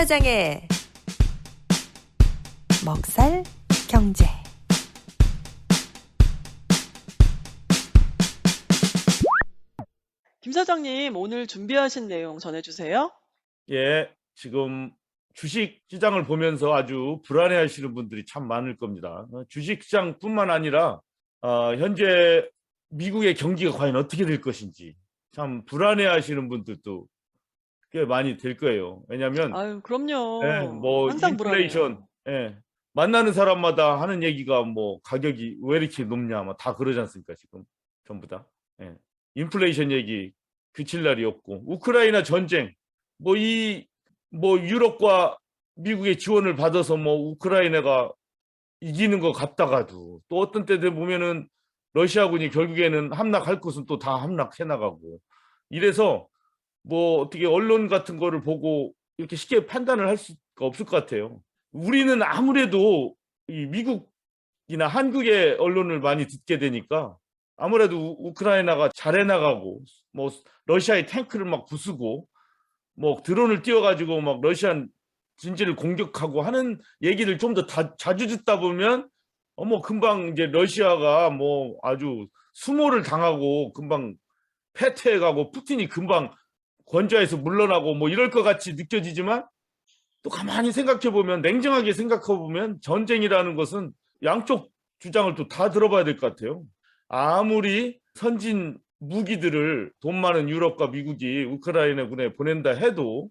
사장의 먹살 경제. 김 사장님, 오늘 준비하신 내용 전해주세요. 예, 지금 주식 시장을 보면서 아주 불안해하시는 분들이 참 많을 겁니다. 주식 시장뿐만 아니라 현재 미국의 경기가 과연 어떻게 될 것인지 참 불안해하시는 분들도 꽤 많이 될 거예요. 왜냐하면 아유, 그럼요. 뭐 항상 인플레이션, 불안해요. 만나는 사람마다 하는 얘기가 뭐 가격이 왜 이렇게 높냐, 뭐 다 그러지 않습니까? 지금 전부 다. 예. 인플레이션 얘기 그칠 날이 없고, 우크라이나 전쟁, 뭐 유럽과 미국의 지원을 받아서 뭐 우크라이나가 이기는 것 같다가도 또 어떤 때들 보면은 러시아군이 결국에는 함락할 것은 또 다 함락해 나가고, 이래서 뭐 어떻게 언론 같은 거를 보고 이렇게 쉽게 판단을 할 수가 없을 것 같아요. 우리는 아무래도 이 미국이나 한국의 언론을 많이 듣게 되니까 아무래도 우크라이나가 잘해 나가고, 뭐 러시아의 탱크를 막 부수고, 뭐 드론을 띄워가지고 막 러시안 진지를 공격하고 하는 얘기를 좀 더 자주 듣다 보면 뭐 금방 이제 러시아가 뭐 아주 수모를 당하고 금방 패퇴해가고 푸틴이 금방 권좌에서 물러나고 뭐 이럴 것 같이 느껴지지만, 또 가만히 생각해 보면, 냉정하게 생각해 보면 전쟁이라는 것은 양쪽 주장을 또 다 들어봐야 될 것 같아요. 아무리 선진 무기들을 돈 많은 유럽과 미국이 우크라이나군에 보낸다 해도,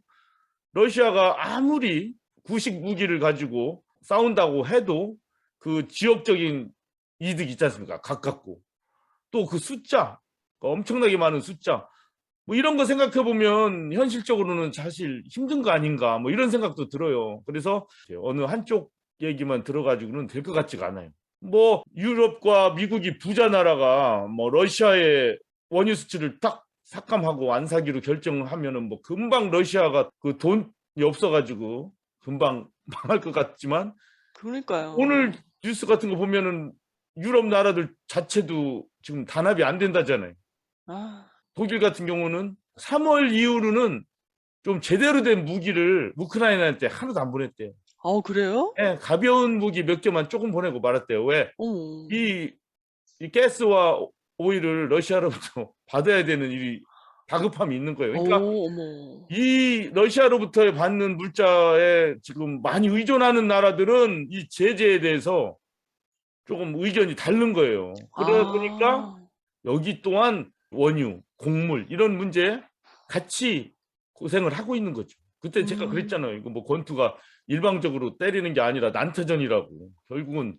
러시아가 아무리 구식 무기를 가지고 싸운다고 해도 그 지역적인 이득 있지 않습니까? 가깝고, 또 그 숫자, 엄청나게 많은 숫자, 뭐 이런 거 생각해 보면 현실적으로는 사실 힘든 거 아닌가, 뭐 이런 생각도 들어요. 그래서 어느 한쪽 얘기만 들어가지고는 될 것 같지가 않아요. 뭐 유럽과 미국이 부자 나라가 뭐 러시아의 원유 수출을 딱 삭감하고 안 사기로 결정하면은 뭐 금방 러시아가 그 돈이 없어가지고 금방 망할 것 같지만, 그러니까요. 오늘 뉴스 같은 거 보면은 유럽 나라들 자체도 지금 단합이 안 된다잖아요. 아, 독일 같은 경우는 3월 이후로는 좀 제대로 된 무기를 우크라이나한테 하나도 안 보냈대요. 그래요? 가벼운 무기 몇 개만 조금 보내고 말았대요. 왜? 어머, 이, 이 가스와 오일을 러시아로부터 받아야 되는 이 다급함이 있는 거예요. 그러니까 어머. 이 러시아로부터 받는 물자에 지금 많이 의존하는 나라들은 이 제재에 대해서 조금 의견이 다른 거예요. 그러다 보니까 아, 여기 또한 원유, 곡물 이런 문제 같이 고생을 하고 있는 거죠. 그때 제가 음, 그랬잖아요. 이거 뭐 권투가 일방적으로 때리는 게 아니라 난타전이라고. 결국은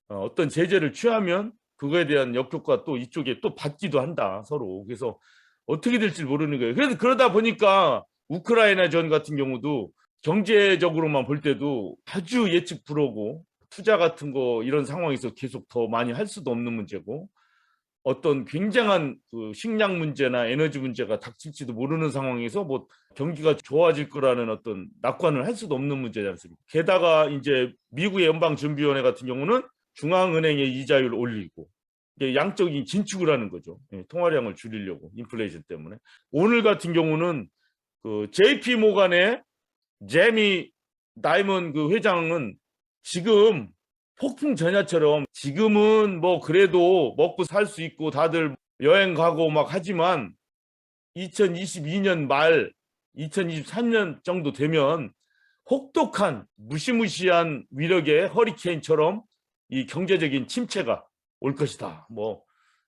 어떤 제재를 취하면 그거에 대한 역효과 또 이쪽에 또 받기도 한다, 서로. 그래서 어떻게 될지 모르는 거예요. 그래서 그러다 보니까 우크라이나 전 같은 경우도 경제적으로만 볼 때도 아주 예측 불허고, 투자 같은 거 이런 상황에서 계속 더 많이 할 수도 없는 문제고, 어떤 굉장한 그 식량 문제나 에너지 문제가 닥칠지도 모르는 상황에서 뭐 경기가 좋아질 거라는 어떤 낙관을 할 수도 없는 문제지 않습니까? 게다가 이제 미국의 연방준비위원회 같은 경우는 중앙은행의 이자율을 올리고, 이게 양적인 긴축을 하는 거죠. 통화량을 줄이려고, 인플레이션 때문에. 오늘 같은 경우는 그 JP 모간의 제미 다이먼 그 회장은 지금 폭풍 전야처럼, 지금은 뭐 그래도 먹고 살 수 있고 다들 여행 가고 막 하지만 2022년 말 2023년 정도 되면 혹독한 무시무시한 위력의 허리케인처럼 이 경제적인 침체가 올 것이다, 뭐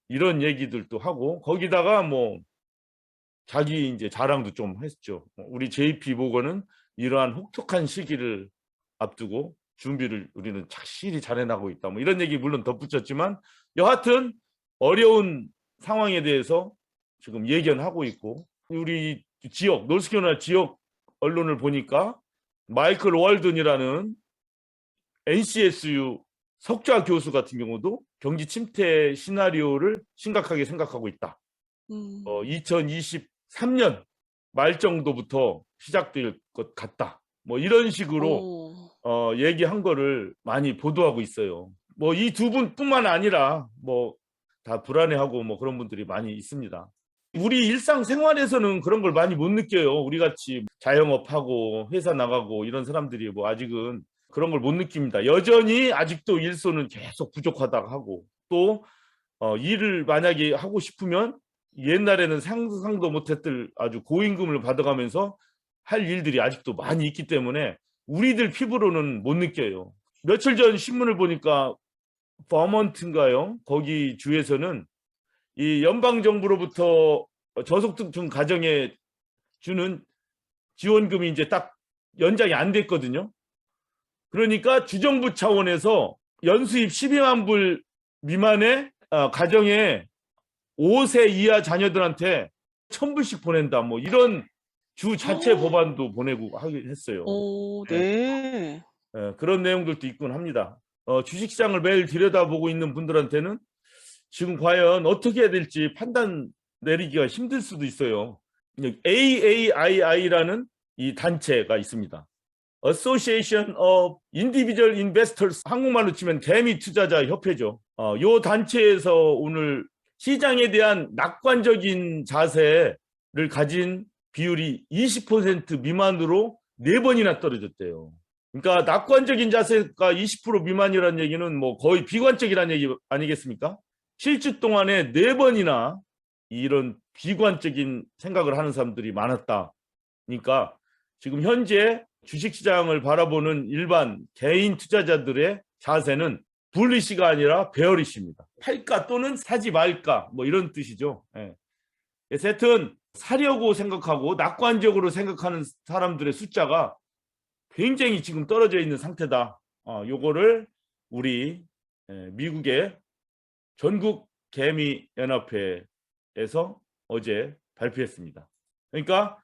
이런 얘기들도 하고, 거기다가 뭐 자기 이제 자랑도 좀 했죠. 우리 JP 모건은 이러한 혹독한 시기를 앞두고 준비를 우리는 착실히 잘해나가고 있다, 뭐 이런 얘기 물론 덧붙였지만, 여하튼 어려운 상황에 대해서 지금 예견하고 있고, 우리 지역 노스캐롤라이나 지역 언론을 보니까 마이클 월든이라는 NCSU 석좌 교수 같은 경우도 경기 침체 시나리오를 심각하게 생각하고 있다. 음, 2023년 말 정도부터 시작될 것 같다, 뭐 이런 식으로 어, 얘기한 거를 많이 보도하고 있어요. 뭐 이 두 분뿐만 아니라 뭐 다 불안해하고 뭐 그런 분들이 많이 있습니다. 우리 일상생활에서는 그런 걸 많이 못 느껴요. 우리 같이 자영업하고 회사 나가고 이런 사람들이 뭐 아직은 그런 걸 못 느낍니다. 여전히 아직도 일손은 계속 부족하다고 하고 또 일을 만약에 하고 싶으면 옛날에는 상상도 못했을 아주 고임금을 받아가면서 할 일들이 아직도 많이 있기 때문에 우리들 피부로는 못 느껴요. 며칠 전 신문을 보니까 버먼트인가요? 거기 주에서는 이 연방정부로부터 저소득층 가정에 주는 지원금이 이제 딱 연장이 안 됐거든요. 그러니까 주정부 차원에서 연수입 12만 불 미만의 가정에 5세 이하 자녀들한테 1,000불씩 보낸다. 뭐 이런 주 자체 법안도 보내고 하긴 했어요. 오, 네. 네. 그런 내용들도 있곤 합니다. 주식시장을 매일 들여다보고 있는 분들한테는 지금 과연 어떻게 해야 될지 판단 내리기가 힘들 수도 있어요. AAII라는 이 단체가 있습니다. Association of Individual Investors, 한국말로 치면 개미 투자자 협회죠. 이 단체에서 오늘 시장에 대한 낙관적인 자세를 가진 비율이 20% 미만으로 4번이나 떨어졌대요. 그러니까 낙관적인 자세가 20% 미만이라는 얘기는 뭐 거의 비관적이라는 얘기 아니겠습니까? 7주 동안에 4번이나 이런 비관적인 생각을 하는 사람들이 많았다. 그러니까 지금 현재 주식시장을 바라보는 일반 개인 투자자들의 자세는 불리시가 아니라 베어리시입니다. 팔까 또는 사지 말까 뭐 이런 뜻이죠. 여튼 사려고 생각하고 낙관적으로 생각하는 사람들의 숫자가 굉장히 지금 떨어져 있는 상태다. 요거를 우리 미국의 전국 개미 연합회에서 어제 발표했습니다. 그러니까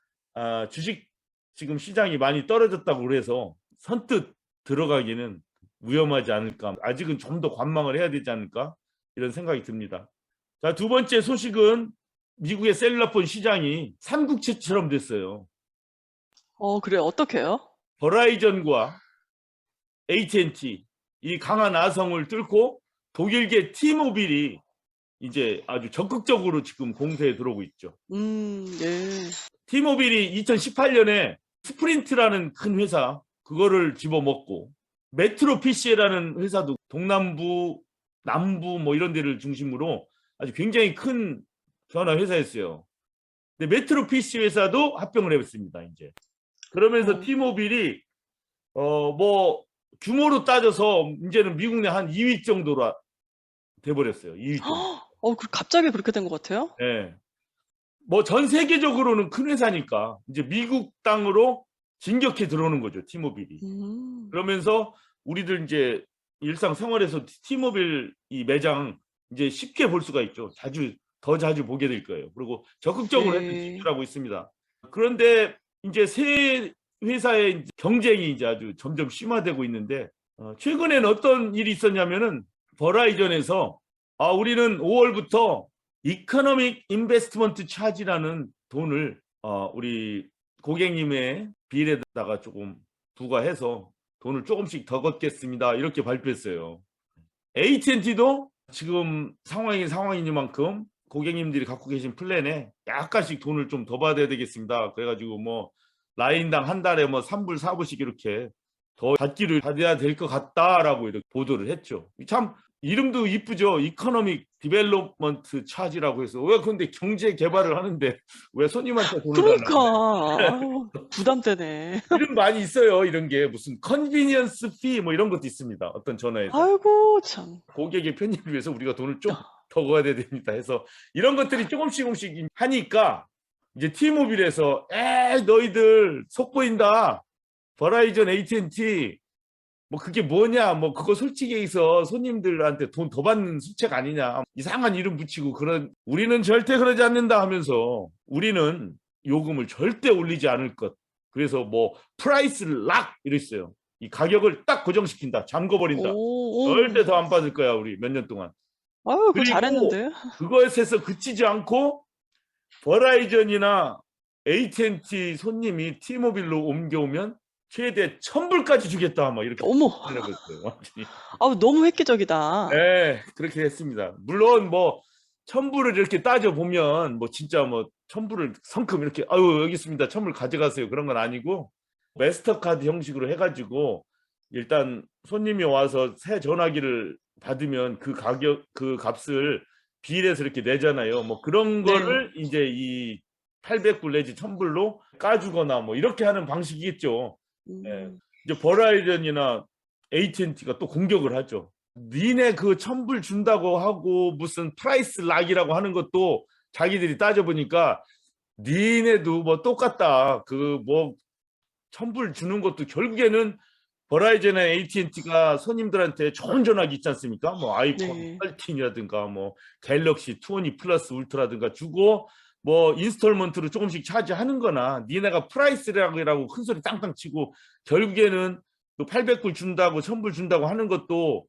주식 지금 시장이 많이 떨어졌다고 그래서 선뜻 들어가기는 위험하지 않을까. 아직은 좀 더 관망을 해야 되지 않을까 이런 생각이 듭니다. 자, 두 번째 소식은 미국의 셀룰라폰 시장이 삼국지처럼 됐어요. 그래요. 어떻게요? 버라이전과 AT&T 이 강한 아성을 뚫고 독일계 T모빌이 이제 아주 적극적으로 지금 공세에 들어오고 있죠. 네. T모빌이 2018년에 스프린트라는 큰 회사 그거를 집어먹고 메트로 PC라는 회사도 동남부, 남부 뭐 이런 데를 중심으로 아주 굉장히 큰 전화 회사였어요. 근데 메트로 PC 회사도 합병을 해봤습니다. 이제 그러면서 T모빌이 뭐 규모로 따져서 이제는 미국 내 한 2위 정도로 돼버렸어요. 2위 정도. 갑자기 그렇게 된 것 같아요? 네. 뭐 전 세계적으로는 큰 회사니까 이제 미국 땅으로 진격해 들어오는 거죠. T모빌이. 그러면서 우리들 이제 일상생활에서 T모빌 이 매장 이제 쉽게 볼 수가 있죠. 더 자주 보게 될 거예요. 그리고 적극적으로 진출하고 있습니다. 그런데 이제 새 회사의 경쟁이 이제 아주 점점 심화되고 있는데 최근에는 어떤 일이 있었냐면은 버라이전에서 우리는 5월부터 이코노믹 인베스트먼트 차지라는 돈을 우리 고객님의 빌에다가 조금 부과해서 돈을 조금씩 더 걷겠습니다. 이렇게 발표했어요. AT&T도 지금 상황이니만큼 고객님들이 갖고 계신 플랜에 약간씩 돈을 좀 더 받아야 되겠습니다. 그래가지고 뭐 라인당 한 달에 뭐 3불, 4불씩 이렇게 더 받기를 받아야 될 것 같다라고 이렇게 보도를 했죠. 참 이름도 이쁘죠. 이코노믹 디벨롭먼트 차지라고 해서 왜 근데 경제 개발을 하는데 왜 손님한테 돈을 달라고 그러니까 부담되네. 이름 많이 있어요. 이런 게 무슨 컨비니언스 피 뭐 이런 것도 있습니다. 어떤 전화에서 아이고 참. 고객의 편의를 위해서 우리가 돈을 좀 더 거야 됩니다 해서 이런 것들이 조금씩 하니까 이제 T모빌에서 너희들 속보인다. 버라이전 AT&T 뭐 그게 뭐냐 뭐 그거 솔직히 해서 손님들한테 돈 더 받는 수책 아니냐 이상한 이름 붙이고 우리는 절대 그러지 않는다 하면서 우리는 요금을 절대 올리지 않을 것. 그래서 뭐 프라이스 락 이랬어요. 이 가격을 딱 고정시킨다. 잠궈버린다. 절대 더 안 받을 거야 우리 몇 년 동안. 그거 잘했는데. 그것에서 그치지 않고 버라이전이나 AT&T 손님이 T모빌로 옮겨오면 최대 1,000불까지 주겠다. 막 이렇게. 어머. 해버렸어요. 너무 획기적이다. 네, 그렇게 했습니다. 물론 뭐 첨부를 이렇게 따져 보면 뭐 진짜 뭐 첨부를 성큼 이렇게 아유 여기 있습니다. 첨부를 가져가세요. 그런 건 아니고 마스터카드 형식으로 해가지고 일단 손님이 와서 새 전화기를 받으면 그 가격 그 값을 비례해서 이렇게 내잖아요. 뭐 그런 네. 거를 이제 이 800불 내지 1000불로 까주거나 뭐 이렇게 하는 방식이겠죠. 예. 이제 버라이전이나 AT&T가 또 공격을 하죠. 니네 그 1000불 준다고 하고 무슨 프라이스 락이라고 하는 것도 자기들이 따져보니까 니네도 뭐 똑같다. 그 뭐 1000불 주는 것도 결국에는 버라이전이나 AT&T가 손님들한테 좋은 전화기 있지 않습니까? 뭐 아이폰 네. 13이라든가 뭐 갤럭시 20 플러스 울트라든가 주고 뭐 인스톨먼트로 조금씩 차지하는 거나 니네가 프라이스락이라고 큰소리 땅땅 치고 결국에는 그 800불 준다고 1000불 준다고 하는 것도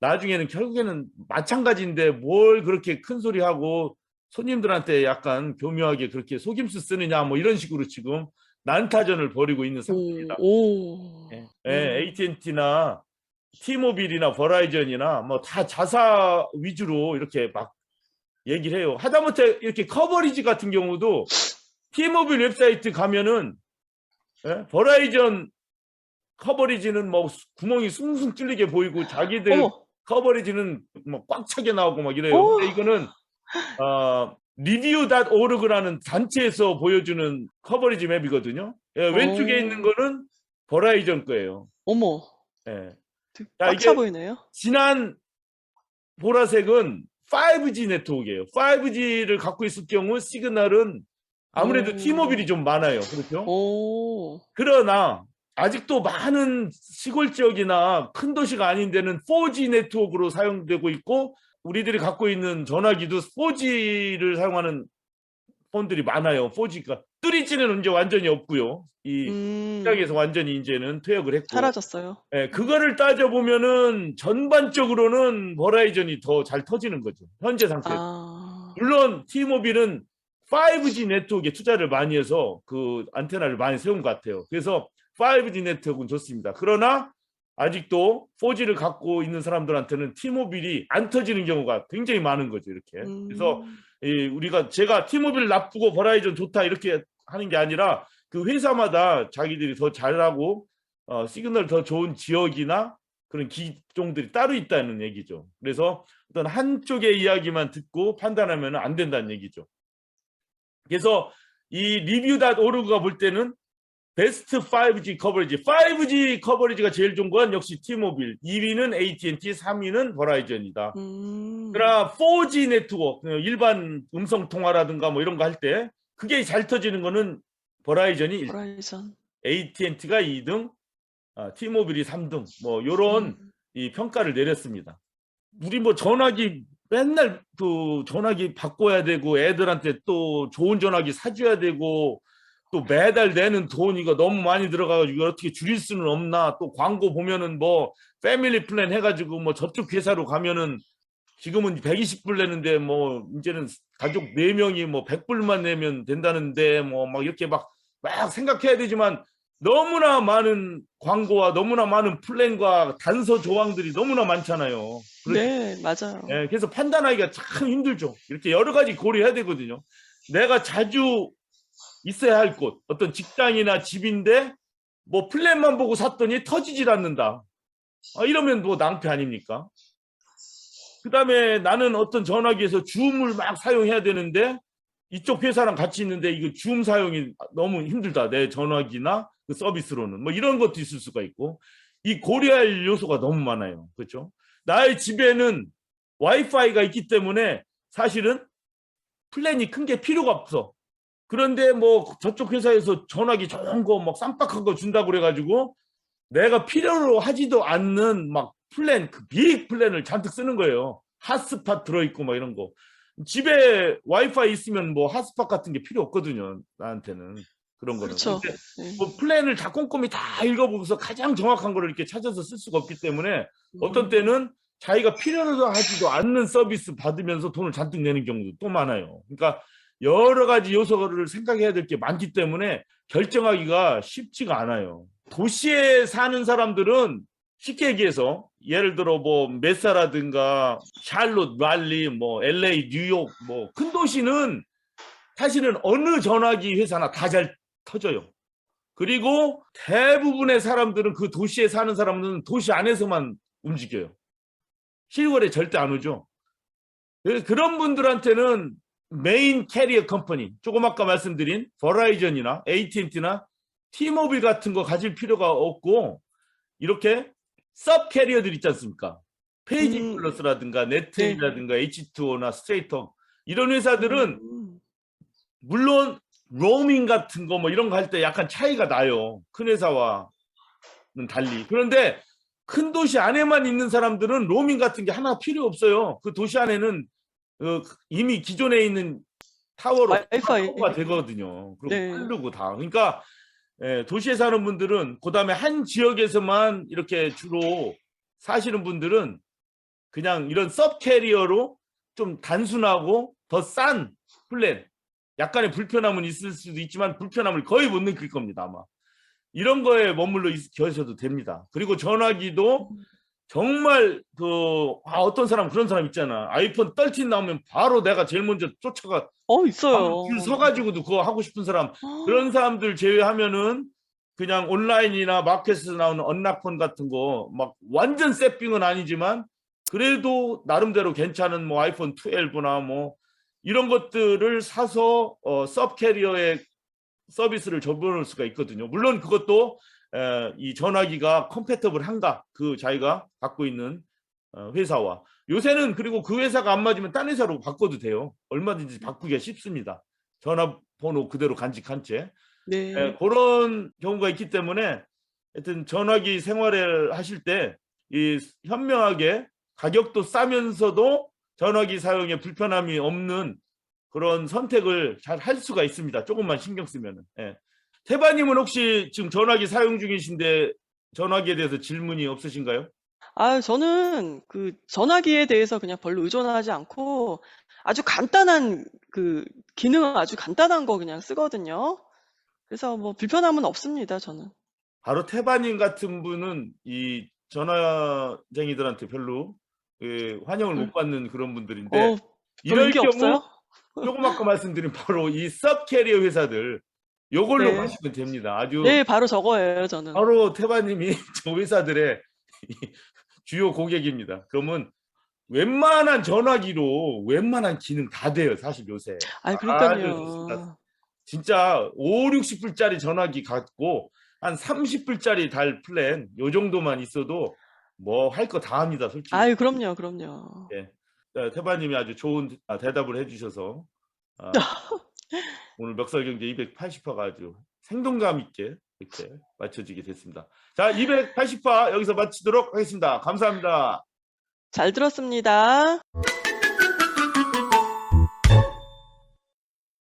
나중에는 결국에는 마찬가지인데 뭘 그렇게 큰소리하고 손님들한테 약간 교묘하게 그렇게 속임수 쓰느냐 뭐 이런 식으로 지금 난타전을 벌이고 있는 상태입니다. 오. 예, AT&T나 T모빌이나 버라이전이나 뭐 다 자사 위주로 이렇게 막 얘기를 해요. 하다못해 이렇게 커버리지 같은 경우도 T모빌 웹사이트 가면은 버라이전 커버리지는 뭐 구멍이 숭숭 뚫리게 보이고 자기들 어머. 커버리지는 뭐 꽉 차게 나오고 막 이래요. 오. 근데 이거는 리뷰.org라는 단체에서 보여주는 커버리지 맵이거든요. 예, 왼쪽에 있는 거는 버라이전 거예요. 어머. 예. 되게 자, 꽉 차 이게 보이네요. 진한 보라색은 5G 네트워크예요. 5G를 갖고 있을 경우 시그널은 아무래도 T모빌이 좀 많아요. 그렇죠? 오. 그러나 아직도 많은 시골 지역이나 큰 도시가 아닌 데는 4G 네트워크로 사용되고 있고 우리들이 갖고 있는 전화기도 4G를 사용하는 폰들이 많아요. 4G가 3G는 이제 완전히 없고요. 이 시장에서 완전히 이제는 퇴역을 했고 사라졌어요. 예, 그거를 따져보면은 전반적으로는 버라이전이 더 잘 터지는 거죠. 현재 상태에서. 아. 물론 T모빌은 5G 네트워크에 투자를 많이 해서 그 안테나를 많이 세운 것 같아요. 그래서 5G 네트워크는 좋습니다. 그러나 아직도 4G를 갖고 있는 사람들한테는 T모빌이 안 터지는 경우가 굉장히 많은 거죠. 이렇게. 그래서 제가 T모빌 나쁘고 버라이전 좋다 이렇게 하는 게 아니라 그 회사마다 자기들이 더 잘하고 시그널 더 좋은 지역이나 그런 기종들이 따로 있다는 얘기죠. 그래서 어떤 한쪽의 이야기만 듣고 판단하면 안 된다는 얘기죠. 그래서 이 리뷰.org가 볼 때는 베스트 5G 커버리지, 5G 커버리지가 제일 좋은 건 역시 T모빌, 2위는 AT&T, 3위는 버라이전이다. 그러나 4G 네트워크, 일반 음성 통화라든가 뭐 이런 거 할 때 그게 잘 터지는 거는 버라이전이 버라이전. AT&T가 2등, T모빌이 3등, 뭐 이런 이 평가를 내렸습니다. 우리 뭐 전화기 맨날 그 전화기 바꿔야 되고 애들한테 또 좋은 전화기 사줘야 되고 또 매달 내는 돈 이거 너무 많이 들어가가지고 어떻게 줄일 수는 없나. 또 광고 보면은 뭐 패밀리 플랜 해가지고 뭐 저쪽 회사로 가면은 지금은 120불 내는데 뭐 이제는 가족 4명이 뭐 100불만 내면 된다는데 뭐 막 이렇게 막 생각해야 되지만 너무나 많은 광고와 너무나 많은 플랜과 단서 조항들이 너무나 많잖아요. 네, 맞아요. 예, 그래서 판단하기가 참 힘들죠. 이렇게 여러 가지 고려해야 되거든요. 내가 자주 있어야 할 곳, 어떤 직장이나 집인데 뭐 플랜만 보고 샀더니 터지질 않는다. 이러면 뭐 낭패 아닙니까? 그 다음에 나는 어떤 전화기에서 줌을 막 사용해야 되는데 이쪽 회사랑 같이 있는데 이거 줌 사용이 너무 힘들다. 내 전화기나 그 서비스로는. 뭐 이런 것도 있을 수가 있고 이 고려할 요소가 너무 많아요. 그렇죠? 나의 집에는 와이파이가 있기 때문에 사실은 플랜이 큰 게 필요가 없어. 그런데 뭐 저쪽 회사에서 전화기 좋은 거 막 쌈박한 거 준다고 그래가지고 내가 필요로 하지도 않는 막 플랜, 그 빅 플랜을 잔뜩 쓰는 거예요. 핫스팟 들어있고 막 이런 거. 집에 와이파이 있으면 뭐 핫스팟 같은 게 필요 없거든요. 나한테는. 그런 거는. 그렇죠. 뭐 플랜을 다 꼼꼼히 다 읽어보고서 가장 정확한 거를 이렇게 찾아서 쓸 수가 없기 때문에 어떤 때는 자기가 필요로 하지도 않는 서비스 받으면서 돈을 잔뜩 내는 경우도 또 많아요. 그러니까 여러 가지 요소를 생각해야 될 게 많기 때문에 결정하기가 쉽지가 않아요. 도시에 사는 사람들은 쉽게 얘기해서 예를 들어 뭐 메사라든가 샬롯, 랄리, 뭐 LA, 뉴욕 뭐 큰 도시는 사실은 어느 전화기 회사나 다 잘 터져요. 그리고 대부분의 사람들은 그 도시에 사는 사람은 도시 안에서만 움직여요. 시골에 절대 안 오죠. 그런 분들한테는 메인 캐리어 컴퍼니, 조금 아까 말씀드린 버라이전이나 AT&T나 T모빌 같은 거 가질 필요가 없고 이렇게 섭 캐리어들 있지 않습니까? 페이지 플러스라든가 네트이라든가 H2O나 스트레이트업 이런 회사들은 물론 로밍 같은 거 뭐 이런 거 할 때 약간 차이가 나요. 큰 회사와는 달리. 그런데 큰 도시 안에만 있는 사람들은 로밍 같은 게 하나 필요 없어요. 그 도시 안에는 이미 기존에 있는 타워로 커버가 되거든요. 그리고 빠르고 다. 그러니까 도시에 사는 분들은 그다음에 한 지역에서만 이렇게 주로 사시는 분들은 그냥 이런 섭 캐리어로 좀 단순하고 더 싼 플랜, 약간의 불편함은 있을 수도 있지만 불편함을 거의 못 느낄 겁니다. 아마 이런 거에 머물러 계셔도 됩니다. 그리고 전화기도 정말 어떤 사람 그런 사람 있잖아. 아이폰 13 나오면 바로 내가 제일 먼저 쫓아가 있어요. 줄 서가지고도 그거 하고 싶은 사람, 그런 사람들 제외하면은 그냥 온라인이나 마켓에서 나오는 언락폰 같은 거 막 완전 세핑은 아니지만 그래도 나름대로 괜찮은 뭐 아이폰 12나 뭐 이런 것들을 사서 섭 캐리어의 서비스를 접할 수가 있거든요. 물론 그것도 이 전화기가 컴패터블한가, 그 자기가 갖고 있는 회사와. 요새는 그리고 그 회사가 안 맞으면 딴 회사로 바꿔도 돼요. 얼마든지 바꾸기가 쉽습니다. 전화번호 그대로 간직한 채. 그런 경우가 있기 때문에 하여튼 전화기 생활을 하실 때 이 현명하게 가격도 싸면서도 전화기 사용에 불편함이 없는 그런 선택을 잘 할 수가 있습니다. 조금만 신경 쓰면은. 태바님은 혹시 지금 전화기 사용 중이신데 전화기에 대해서 질문이 없으신가요? 저는 그 전화기에 대해서 그냥 별로 의존하지 않고 아주 간단한 기능은 아주 간단한 거 그냥 쓰거든요. 그래서 뭐 불편함은 없습니다, 저는. 바로 태바님 같은 분은 이 전화쟁이들한테 별로 환영을 못 받는 그런 분들인데 이럴 인기 경우 없어요? 조금 아까 말씀드린 바로 이 섭 캐리어 회사들 요걸로 가시면 됩니다. 아주 바로 저거예요, 저는. 바로 태바님이 저 회사들의 주요 고객입니다. 그러면 웬만한 전화기로 웬만한 기능 다 돼요. 사실 요새. 그러니까요. 진짜 5, 60불짜리 전화기 갖고 한 30불짜리 달 플랜 요 정도만 있어도 뭐 할 거 다 합니다. 솔직히. 그럼요. 태바님이 아주 좋은 대답을 해주셔서 오늘 멱살경제 280화가 아주 생동감 있게 이렇게 맞춰지게 됐습니다. 자, 280화 여기서 마치도록 하겠습니다. 감사합니다. 잘 들었습니다.